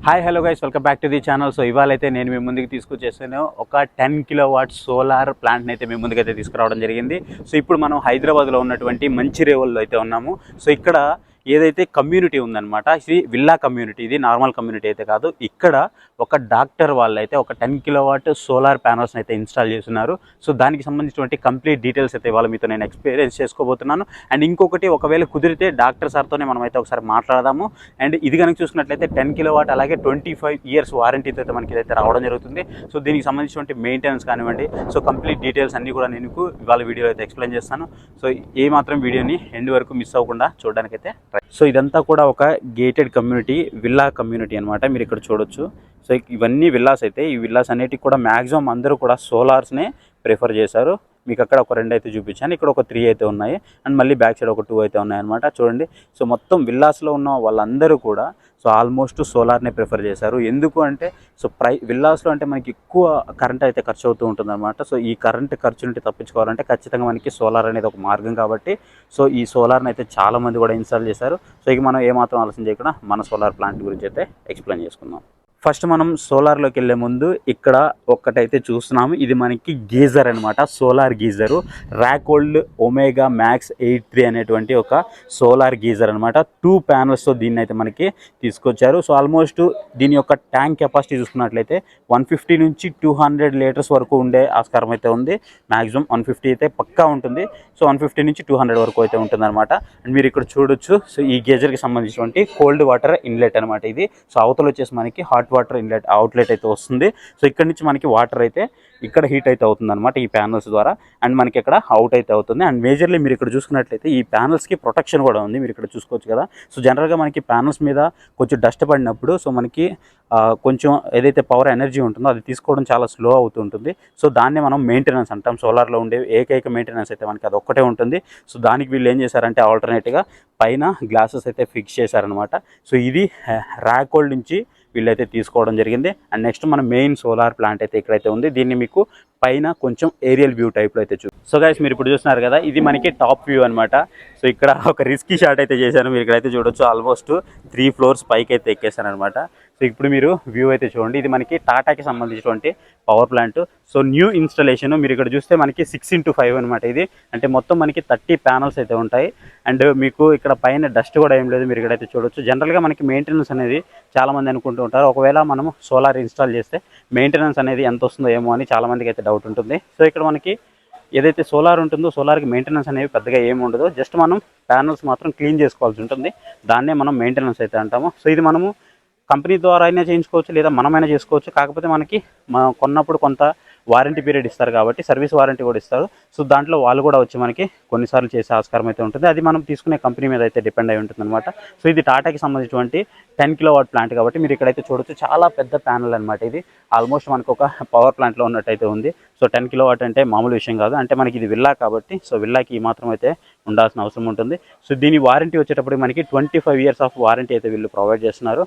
Hi hello guys, welcome back to the channel. So ఇవాళైతే నేను మీ ముందుకు తీసుకొచ్చేసాను ఒక 10 కిలోవాట్ సోలార్ ప్లాంట్ని అయితే మీ ముందుకైతే తీసుకురావడం జరిగింది. సో ఇప్పుడు మనం హైదరాబాద్లో ఉన్నటువంటి మంచిర్యాలలో అయితే ఉన్నాము. సో ఇక్కడ ఏదైతే కమ్యూనిటీ ఉందన్నమాట, ఇది విల్లా కమ్యూనిటీ, ఇది నార్మల్ కమ్యూనిటీ అయితే కాదు. ఇక్కడ ఒక డాక్టర్ వాళ్ళు అయితే ఒక 10 కిలోవాట్ సోలార్ ప్యానల్స్ని అయితే ఇన్స్టాల్ చేస్తున్నారు. సో దానికి సంబంధించినటువంటి కంప్లీట్ డీటెయిల్స్ అయితే ఇవాళ మీతో నేను ఎక్స్పీరియన్స్ చేసుకోబోతున్నాను. అండ్ ఇంకొకటి, ఒకవేళ కుదిరితే డాక్టర్ సార్తోనే మనం అయితే ఒకసారి మాట్లాడదాము. అండ్ ఇది కనుక చూసినట్లయితే 10 కిలోవాట్ అలాగే 25 ఇయర్స్ వారంటీతో అయితే మనకి ఇదైతే రావడం జరుగుతుంది. సో దీనికి సంబంధించినటువంటి మెయింటెనెన్స్ కానివ్వండి, సో కంప్లీట్ డీటెయిల్స్ అన్నీ కూడా నేను ఇవాళ వీడియోలో అయితే ఎక్స్ప్లెయిన్ చేస్తాను. సో ఏ మాత్రం వీడియోని ఎండ్ వరకు మిస్ అవ్వకుండా చూడడానికైతే. సో ఇదంతా కూడా ఒక గేటెడ్ కమ్యూనిటీ, విల్లా కమ్యూనిటీ అనమాట. మీరు ఇక్కడ చూడొచ్చు. సో ఇవన్నీ విల్లాస్ అయితే, ఈ విల్లాస్ అన్నిటికి కూడా మ్యాక్సిమం అందరూ కూడా సోలార్స్నే ప్రిఫర్ చేశారు. మీకు అక్కడ ఒక 2 అయితే చూపించాను, ఇక్కడ ఒక 3 అయితే ఉన్నాయి, అండ్ మళ్ళీ బ్యాక్ సైడ్ ఒక 2 అయితే ఉన్నాయన్నమాట. చూడండి, సో మొత్తం విల్లాస్లో ఉన్న వాళ్ళందరూ కూడా సో ఆల్మోస్ట్ సోలార్నే ప్రిఫర్ చేశారు. ఎందుకు అంటే, సో విల్లాస్లో అంటే మనకి ఎక్కువ కరెంట్ అయితే ఖర్చు అవుతూ ఉంటుంది అనమాట. సో ఈ కరెంట్ ఖర్చు నుండి తప్పించుకోవాలంటే ఖచ్చితంగా మనకి సోలార్ అనేది ఒక మార్గం కాబట్టి, సో ఈ సోలార్ని అయితే చాలామంది కూడా ఇన్స్టాల్ చేశారు. సో ఇక మనం ఏమాత్రం ఆలోచన చేయకుండా మన సోలార్ ప్లాంట్ గురించి అయితే ఎక్స్ప్లెయిన్ చేసుకుందాం. ఫస్ట్ మనం సోలార్లోకి వెళ్ళే ముందు ఇక్కడ ఒక్కటైతే చూస్తున్నాము. ఇది మనకి గీజర్ అనమాట, సోలార్ గీజరు. ర్యాకోల్డ్ ఒమేగా మ్యాక్స్ 83 అనేటువంటి ఒక సోలార్ గీజర్ అనమాట. 2 ప్యానల్స్తో దీన్ని అయితే మనకి తీసుకొచ్చారు. సో ఆల్మోస్ట్ దీని యొక్క ట్యాంక్ కెపాసిటీ చూసుకున్నట్లయితే 150 నుంచి 200 లీటర్స్ వరకు ఉండే ఆస్కారం అయితే ఉంది. మ్యాక్సిమం 150 అయితే పక్కా ఉంటుంది. సో 150 నుంచి 200 వరకు అయితే ఉంటుంది అనమాట. అండ్ మీరు ఇక్కడ చూడొచ్చు. సో ఈ గీజర్కి సంబంధించినటువంటి కోల్డ్ వాటర్ ఇన్లెట్ అనమాట ఇది. సో అవతల వచ్చేసి మనకి హాట్ వాటర్ ఇన్లెట్ అవుట్లెట్ అయితే వస్తుంది. సో ఇక్కడ నుంచి మనకి వాటర్ అయితే ఇక్కడ హీట్ అయితే అవుతుంది అనమాట ఈ ప్యానల్స్ ద్వారా, అండ్ మనకి ఇక్కడ అవుట్ అయితే అవుతుంది. అండ్ మేజర్లీ మీరు ఇక్కడ చూసుకున్నట్లయితే ఈ ప్యానల్స్కి ప్రొటెక్షన్ కూడా ఉంది, మీరు ఇక్కడ చూసుకోవచ్చు కదా. సో జనరల్గా మనకి ప్యానల్స్ మీద కొంచెం డస్ట్ పడినప్పుడు సో మనకి కొంచెం ఏదైతే పవర్ ఎనర్జీ ఉంటుందో అది తీసుకోవడం చాలా స్లో అవుతుంటుంది. సో దాన్నే మనం మెయింటెనెన్స్ అంటాం. సోలార్లో ఉండే ఏకైక మెయింటెనెన్స్ అయితే మనకి అది ఒక్కటే ఉంటుంది. సో దానికి వీళ్ళు ఏం చేశారంటే ఆల్టర్నేట్గా పైన గ్లాసెస్ అయితే ఫిక్స్ చేశారనమాట. సో ఇది ర్యాకోల్డ్ నుంచి వీళ్ళైతే తీసుకోవడం జరిగింది. అండ్ నెక్స్ట్ మన మెయిన్ సోలార్ ప్లాంట్ అయితే ఇక్కడైతే ఉంది. దీన్ని మీకు పైన కొంచెం ఏరియల్ వ్యూ టైప్లో అయితే సో గైస్, మీరు ఇప్పుడు చూస్తున్నారు కదా, ఇది మనకి టాప్ వ్యూ అనమాట. సో ఇక్కడ ఒక రిస్కీ షాట్ అయితే చేశాను. మీరు ఇక్కడైతే చూడొచ్చు, ఆల్మోస్ట్ 3 ఫ్లోర్స్ పైకి అయితే ఎక్కేసాను అనమాట. సో ఇప్పుడు మీరు వ్యూ అయితే చూడండి. ఇది మనకి టాటాకి సంబంధించినటువంటి power plant. So new installation. మీరు ఇక్కడ చూస్తే మనకి 6x5 అనమాట ఇది. అంటే మొత్తం మనకి 30 ప్యానల్స్ అయితే ఉంటాయి. అండ్ మీకు ఇక్కడ పైన డస్ట్ కూడా ఏం లేదు, మీరు ఇక్కడైతే చూడొచ్చు. జనరల్గా మనకి మెయింటెనెన్స్ అనేది చాలామంది అనుకుంటూ ఉంటారు, ఒకవేళ మనము సోలార్ ఇన్స్టాల్ చేస్తే మెయింటెనెన్స్ అనేది ఎంత వస్తుందో ఏమో అని చాలామందికి అయితే డౌట్ ఉంటుంది. సో ఇక్కడ మనకి ఏదైతే సోలార్ ఉంటుందో సోలార్కి మెయింటెనెన్స్ అనేవి పెద్దగా ఏమి ఉండదు. జస్ట్ మనం ప్యానల్స్ మాత్రం క్లీన్ చేసుకోవాల్సి ఉంటుంది. దాన్నే మనం మెయింటెనెన్స్ అయితే అంటాము. సో ఇది మనము కంపెనీ ద్వారా అయినా చేయించుకోవచ్చు, లేదా మనమైనా చేసుకోవచ్చు. కాకపోతే మనకి కొన్నప్పుడు కొంత వారంటీ పీరియడ్ ఇస్తారు కాబట్టి సర్వీస్ వారంటీ కూడా ఇస్తారు. సో దాంట్లో వాళ్ళు కూడా వచ్చి మనకి కొన్నిసార్లు చేసే ఆస్కారం అయితే ఉంటుంది. అది మనం తీసుకునే కంపెనీ మీద అయితే డిపెండ్ అయి ఉంటుంది అనమాట. సో ఇది టాటాకి సంబంధించినటువంటి 10 కిలోవాట్ ప్లాంట్ కాబట్టి మీరు ఇక్కడైతే చూడొచ్చు, చాలా పెద్ద ప్యానల్ అనమాట ఇది. ఆల్మోస్ట్ మనకు ఒక పవర్ ప్లాంట్లో ఉన్నట్టయితే ఉంది. సో 10 కిలోవాట్ అంటే మామూలు విషయం కాదు. అంటే మనకి ఇది విల్లా కాబట్టి, సో విల్లాకి ఈ మాత్రం అయితే ఉండాల్సిన అవసరం ఉంటుంది. సో దీని వారంటీ వచ్చేటప్పుడు మనకి 25 ఇయర్స్ ఆఫ్ వారంటీ అయితే వీళ్ళు ప్రొవైడ్ చేస్తున్నారు.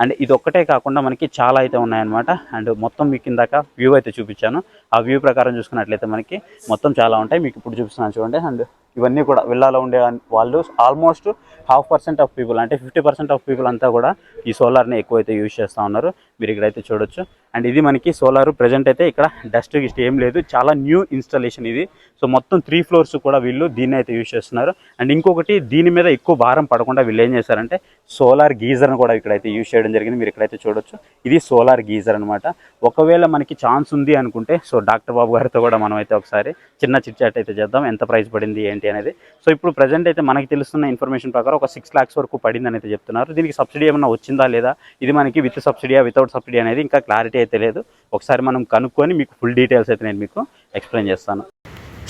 అండ్ ఇది ఒక్కటే కాకుండా మనకి చాలా అయితే ఉన్నాయన్నమాట. అండ్ మొత్తం మీకు ఇందాక వ్యూ అయితే చూపించాను, ఆ వ్యూ ప్రకారం చూసుకున్నట్లయితే మనకి మొత్తం చాలా ఉంటాయి. మీకు ఇప్పుడు చూపిస్తున్నాను చూడండి. అండ్ ఇవన్నీ కూడా విల్లాలో ఉండే వాళ్ళు ఆల్మోస్ట్ 50% ఆఫ్ పీపుల్, అంటే 50% ఆఫ్ పీపుల్ అంతా కూడా ఈ సోలార్ని ఎక్కువైతే యూజ్ చేస్తూ ఉన్నారు. మీరు ఇక్కడైతే చూడొచ్చు. అండ్ ఇది మనకి సోలార్ ప్రజెంట్ అయితే ఇక్కడ డస్ట్ గిస్ట్ ఏం లేదు, చాలా న్యూ ఇన్స్టాలేషన్ ఇది. సో మొత్తం 3 ఫ్లోర్స్ కూడా వీళ్ళు దీన్ని అయితే యూజ్ చేస్తున్నారు. అండ్ ఇంకొకటి, దీని మీద ఎక్కువ భారం పడకుండా వీళ్ళు ఏం చేశారంటే సోలార్ గీజర్ని కూడా ఇక్కడైతే యూజ్ చేయడం జరిగింది. మీరు ఇక్కడైతే చూడొచ్చు, ఇది సోలార్ గీజర్ అనమాట. ఒకవేళ మనకి ఛాన్స్ ఉంది అనుకుంటే సో డాక్టర్ బాబు గారితో కూడా మనం అయితే ఒకసారి చిన్న చిట్ చాట్ అయితే చేద్దాం, ఎంత ప్రైస్ పడింది ఏంటి అనేది. సో ఇప్పుడు ప్రజెంట్ అయితే మనకి తెలుస్తున్న ఇన్ఫర్మేషన్ ప్రకారం ఒక 6 lakhs వరకు పడింది అని అయితే చెప్తున్నారు. దీనికి సబ్సిడీ ఏమైనా వచ్చిందా లేదా, ఇది మనకి విత్ సబ్సిడీయా వితౌట్ సబ్సిడీ అనేది ఇంకా క్లారిటీ అయితే లేదు. ఒకసారి మనం కనుక్కొని మీకు ఫుల్ డీటెయిల్స్ అయితే నేను మీకు ఎక్స్ప్లెయిన్ చేస్తాను.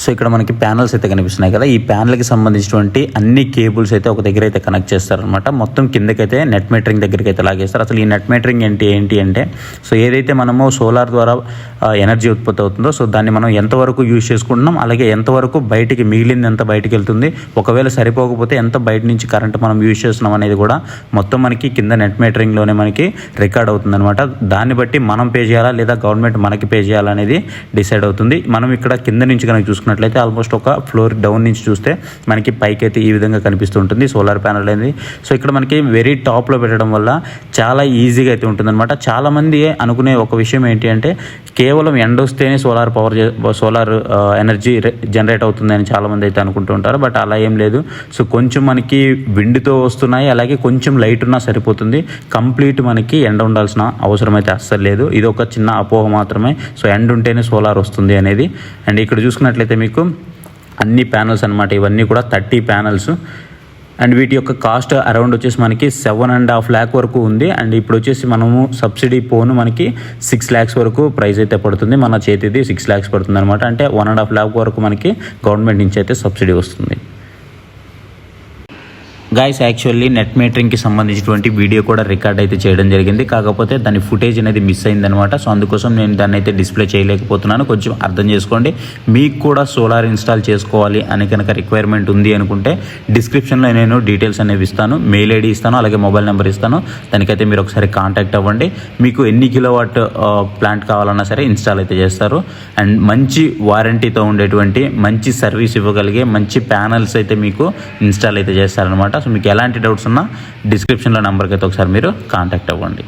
సో ఇక్కడ మనకి ప్యానల్స్ అయితే కనిపిస్తున్నాయి కదా, ఈ ప్యానల్కి సంబంధించినటువంటి అన్ని కేబుల్స్ అయితే ఒక దగ్గర అయితే కనెక్ట్ చేస్తారనమాట. మొత్తం కిందకైతే నెట్ మీటరింగ్ దగ్గరికి అయితే లాగేస్తారు. అసలు ఈ నెట్ మీటరింగ్ ఏంటి అంటే, సో ఏదైతే మనము సోలార్ ద్వారా ఎనర్జీ ఉత్పత్తి అవుతుందో సో దాన్ని మనం ఎంతవరకు యూజ్ చేసుకుంటున్నాం, అలాగే ఎంతవరకు బయటికి మిగిలింది ఎంత బయటికి వెళ్తుంది, ఒకవేళ సరిపోకపోతే ఎంత బయట నుంచి కరెంట్ మనం యూజ్ చేస్తున్నాం అనేది కూడా మొత్తం మనకి కింద నెట్ మీటరింగ్లోనే మనకి రికార్డ్ అవుతుంది అనమాట. దాన్ని బట్టి మనం పే చేయాలా లేదా గవర్నమెంట్ మనకి పే చేయాలా అనేది డిసైడ్ అవుతుంది. మనం ఇక్కడ కింద నుంచి కనుక చూసుకుంటే చూసుకున్నట్లయితే ఆల్మోస్ట్ ఒక ఫ్లోర్ డౌన్ నుంచి చూస్తే మనకి పైకి అయితే ఈ విధంగా కనిపిస్తుంటుంది సోలార్ ప్యానల్ అనేది. సో ఇక్కడ మనకి వెరీ టాప్లో పెట్టడం వల్ల చాలా ఈజీగా అయితే ఉంటుందన్నమాట. చాలామంది అనుకునే ఒక విషయం ఏంటి అంటే కేవలం ఎండ వస్తేనే సోలార్ ఎనర్జీ జనరేట్ అవుతుందని చాలామంది అయితే అనుకుంటూ ఉంటారు. బట్ అలా ఏం లేదు. సో కొంచెం మనకి విండ్తో వస్తున్నాయి, అలాగే కొంచెం లైట్ ఉన్నా సరిపోతుంది. కంప్లీట్ మనకి ఎండ ఉండాల్సిన అవసరం అయితే అస్సలు లేదు. ఇది ఒక చిన్న అపోహ మాత్రమే. సో ఎండ ఉంటేనే సోలార్ వస్తుంది అనేది. అండ్ ఇక్కడ చూసుకున్నట్లయితే మీకు అన్ని ప్యానల్స్ అనమాట, ఇవన్నీ కూడా 30 ప్యానల్స్. అండ్ వీటి యొక్క కాస్ట్ అరౌండ్ వచ్చేసి మనకి 7.5 lakh వరకు ఉంది. అండ్ ఇప్పుడు వచ్చేసి మనము సబ్సిడీ పోను మనకి 6 lakhs వరకు ప్రైస్ అయితే పడుతుంది. మన చేతిది 6 lakhs పడుతుంది అనమాట. అంటే 1.5 lakh వరకు మనకి గవర్నమెంట్ నుంచి అయితే సబ్సిడీ వస్తుంది. గైస్ యాక్చువల్లీ నెట్ మీటరింగ్కి సంబంధించినటువంటి వీడియో కూడా రికార్డ్ అయితే చేయడం జరిగింది. కాకపోతే దాని ఫుటేజ్ అనేది మిస్ అయిందనమాట. సో అందుకోసం నేను దాన్ని అయితే డిస్ప్లే చేయలేకపోతున్నాను. కొంచెం అర్థం చేసుకోండి. మీకు కూడా సోలార్ ఇన్స్టాల్ చేసుకోవాలి అని కనుక రిక్వైర్మెంట్ ఉంది అనుకుంటే డిస్క్రిప్షన్లో నేను డీటెయిల్స్ అనేవి ఇస్తాను, మెయిల్ ఐడి ఇస్తాను, అలాగే మొబైల్ నెంబర్ ఇస్తాను. దానికైతే మీరు ఒకసారి కాంటాక్ట్ అవ్వండి. మీకు ఎన్ని కిలోవాట్ ప్లాంట్ కావాలన్నా సరే ఇన్స్టాల్ అయితే చేస్తారు. అండ్ మంచి వారంటీతో ఉండేటువంటి మంచి సర్వీస్ ఇవ్వగలిగే మంచి ప్యానల్స్ అయితే మీకు ఇన్స్టాల్ అయితే చేస్తారనమాట. సో మీకు ఎలాంటి డౌట్స్ ఉన్నా డిస్క్రిప్షన్లో నెంబర్కి అయితే ఒకసారి మీరు కాంటాక్ట్ అవ్వండి.